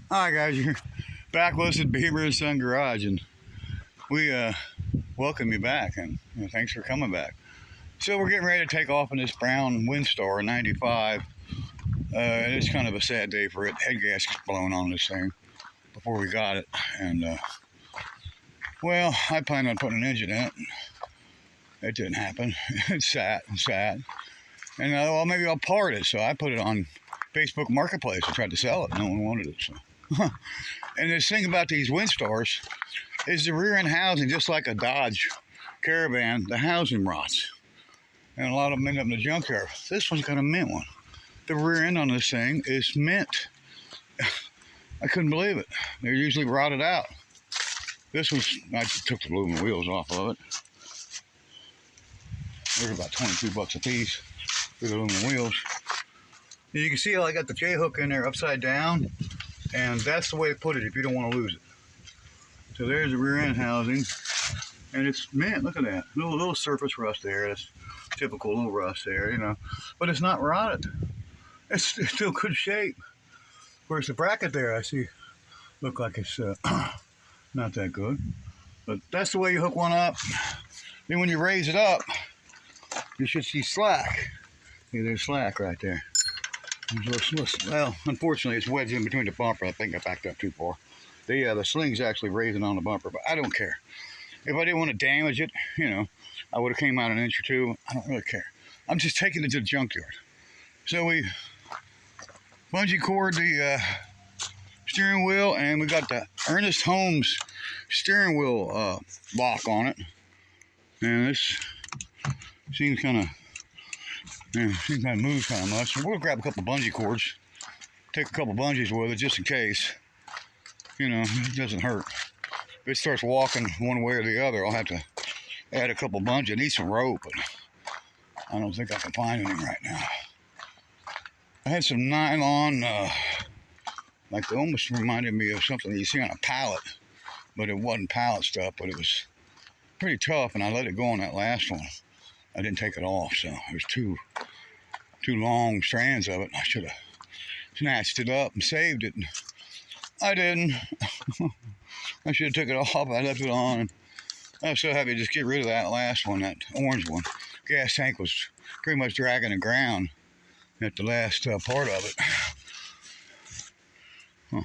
Hi guys, you're back with us at Beaver and Son Garage, and we welcome you back, and thanks for coming back. So we're getting ready to take off in this brown Windstar 95. And it's kind of a sad day for it. Head gasket's blown on this thing before we got it, and well, I planned on putting an engine in it. It didn't happen. It sat and sat, and well, maybe I'll part it. So I put it on Facebook Marketplace and tried to sell it. No one wanted it. So. And this thing about these Windstars is the rear end housing, just like a Dodge Caravan, the housing rots. And a lot of them end up in the junkyard. This one's got a mint one. The rear end on this thing is mint. I couldn't believe it. They're usually rotted out. This one's, I took the aluminum wheels off of it. They're about 22 bucks a piece for the aluminum wheels. And you can see how I got the J-hook in there upside down. And that's the way to put it if you don't want to lose it. So there's the rear end housing. And it's mint, look at that. Little surface rust there. That's typical little rust there, you know. But it's not rotted. It's still good shape. Of course, the bracket there I see look like it's not that good. But that's the way you hook one up. Then when you raise it up, you should see slack. See, there's slack right there. Well, unfortunately, it's wedged in between the bumper. I think I backed up too far. The sling's actually raising on the bumper, but I don't care. If I didn't want to damage it, you know, I would have came out an inch or two. I don't really care. I'm just taking it to the junkyard. So we bungee cord the steering wheel, and we got the Ernest Holmes steering wheel lock on it. And this seems kind of, seems kind of moves kind of much. So we'll grab a couple bungee cords, take a couple bungees with it just in case. You know, it doesn't hurt. If it starts walking one way or the other, I'll have to add a couple bungees. I need some rope, but I don't think I can find any right now. I had some nylon, like they almost reminded me of something that you see on a pallet, but it wasn't pallet stuff, but it was pretty tough, and I let it go on that last one. I didn't take it off, so it was two long strands of it. I should have snatched it up and saved it. I didn't. I should have took it off. I left it on. I was so happy to just get rid of that last one, that orange one. Gas tank was pretty much dragging the ground at the last part of it. Huh.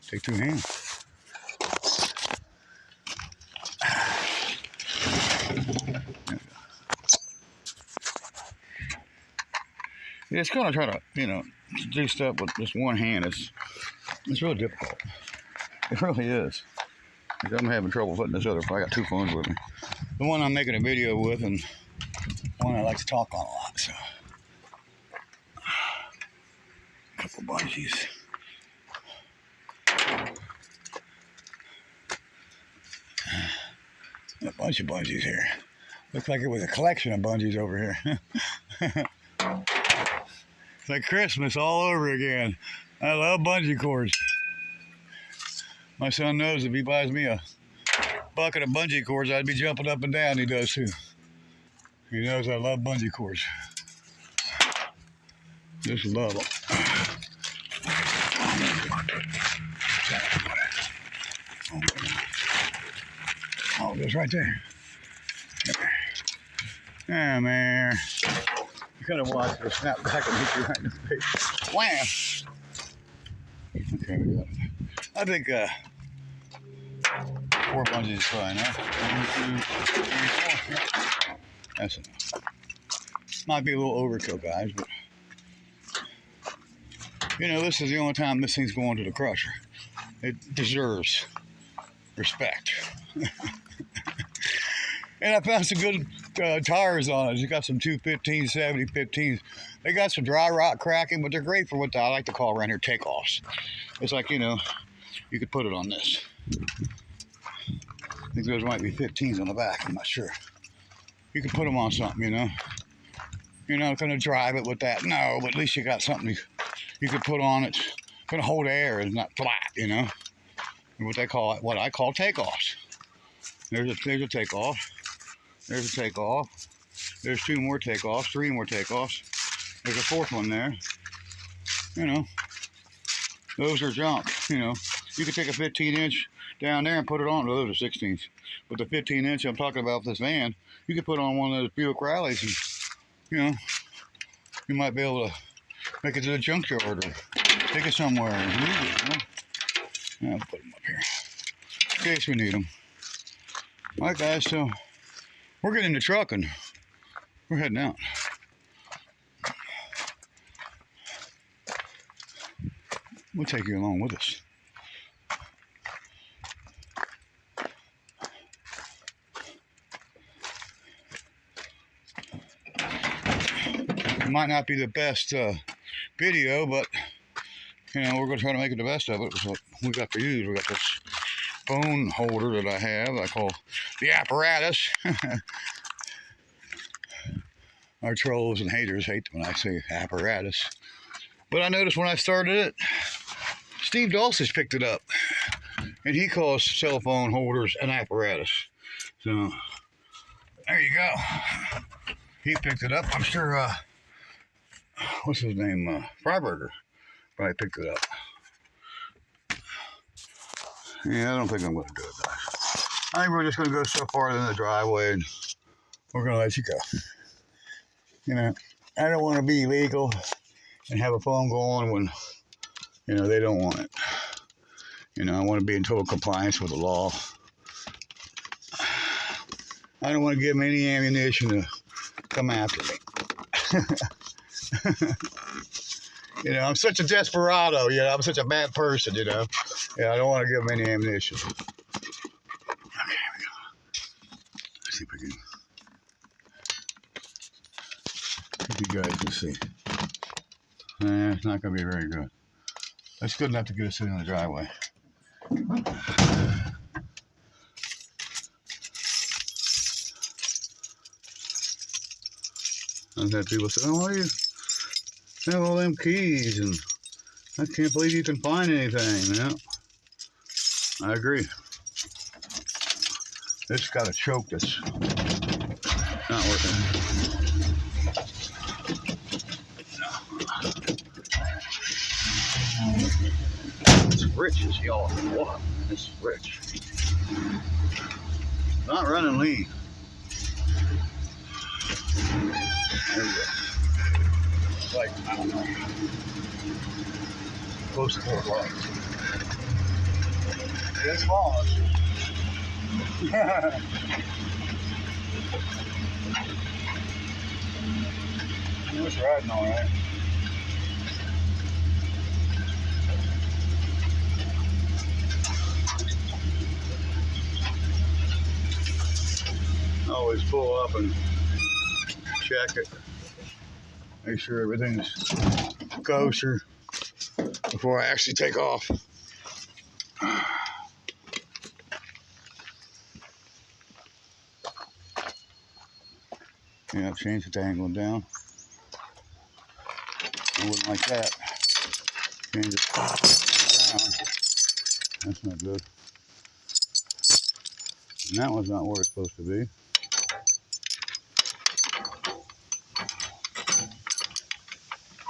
Take two hands. Yeah, it's gonna try to, you know, do stuff with just one hand. It's really difficult. It really is. I'm having trouble putting this other. I got two phones with me. The one I'm making a video with, and one I like to talk on a lot. So, a couple bungees. A bunch of bungees here. Looks like it was a collection of bungees over here. It's like Christmas all over again. I love bungee cords. My son knows if he buys me a bucket of bungee cords, I'd be jumping up and down. He does too. He knows I love bungee cords. Just love them. Oh, it goes right there. Yeah, man. You gotta watch it or snap back and hit you right in the face. Wham! Okay, we got it. I think 4 bungees is fine, huh? 1, 2, 3, 4. Yeah. That's enough. Might be a little overkill, guys, but you know, this is the only time this thing's going to the crusher. It deserves respect. And I found some good tires on it. It's got some 215, 70 15s. They got some dry rot cracking, but they're great for what I like to call around here takeoffs. It's like, you know, you could put it on this. I think those might be 15s on the back. I'm not sure. You could put them on something, you know. You're not going to drive it with that. No, but at least you got something you could put on it. It's going to hold air. It's not flat, you know. What they call it, what I call takeoffs. There's a takeoff. There's a takeoff. There's 2 more takeoffs, 3 more takeoffs. There's a 4th one there. You know, Those are junk, you know. You could take a 15-inch down there and put it on. Well, those are 16s. But the 15-inch I'm talking about with this van, you could put on one of those Buick Rallies and, you know, you might be able to make it to the junkyard or take it somewhere and use it, you know. I'll put them up here in case we need them. All right, guys, so we're getting in the truck and we're heading out. We'll take you along with us. It might not be the best video, but you know, we're going to try to make it the best of it. So we got to use. We got this phone holder that I have. I call the apparatus. Our trolls and haters hate when I say apparatus. But I noticed when I started it, Steve Dulcich picked it up, and he calls cell phone holders an apparatus. So there you go. He picked it up. I'm sure. What's his name? Freiberger probably picked it up. Yeah, I don't think I'm going to do it, guys. I think we're just going to go so far in the driveway, and we're going to let you go. You know, I don't want to be illegal and have a phone go on when, you know, they don't want it. You know, I want to be in total compliance with the law. I don't want to give them any ammunition to come after me. You know, I'm such a desperado, you know, I'm such a bad person, you know. Yeah, I don't want to give them any ammunition. Okay, here we go. Let's see if we can, if you guys can see. It's not going to be very good. That's good enough to get us in the driveway. I've had people say, oh, you have all them keys, and I can't believe you can find anything. Yeah, I agree. This got a choke that's not working. It's rich as y'all. What? This is rich. Not running lean. There we go. It's like, I don't know, close to 4 o'clock. It's falling. It was riding all right. Always pull up and check it. Make sure everything's kosher before I actually take off. Yeah, I've changed the angle down. I wouldn't like that. Change it down. That's not good. And that one's not where it's supposed to be.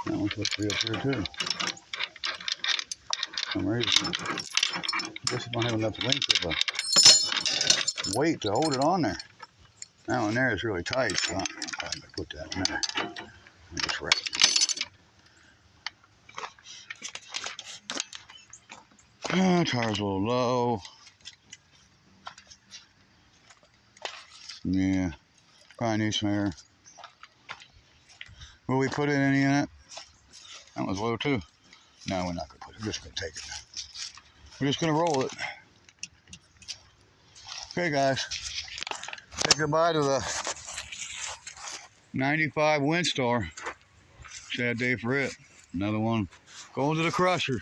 That one's supposed to be up here too. For some reason. I guess I don't have enough length of a weight to hold it on there. That one there is really tight, so I'm going to put that in there. And just wrap it. Tire's a little low. Yeah, probably need some air. Will we put any in it? That was low too. No, we're not going to put it. We're just going to take it. We're just going to roll it. Okay, guys. Say goodbye to the 95 Windstar. Sad day for it. Another one going to the crusher.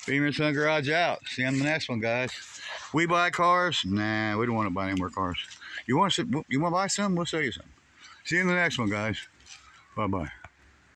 Beamer Sun Garage out. See you on the next one, guys. We buy cars? Nah, we don't want to buy any more cars. You want to buy some? We'll sell you some. See you in the next one, guys. Bye-bye.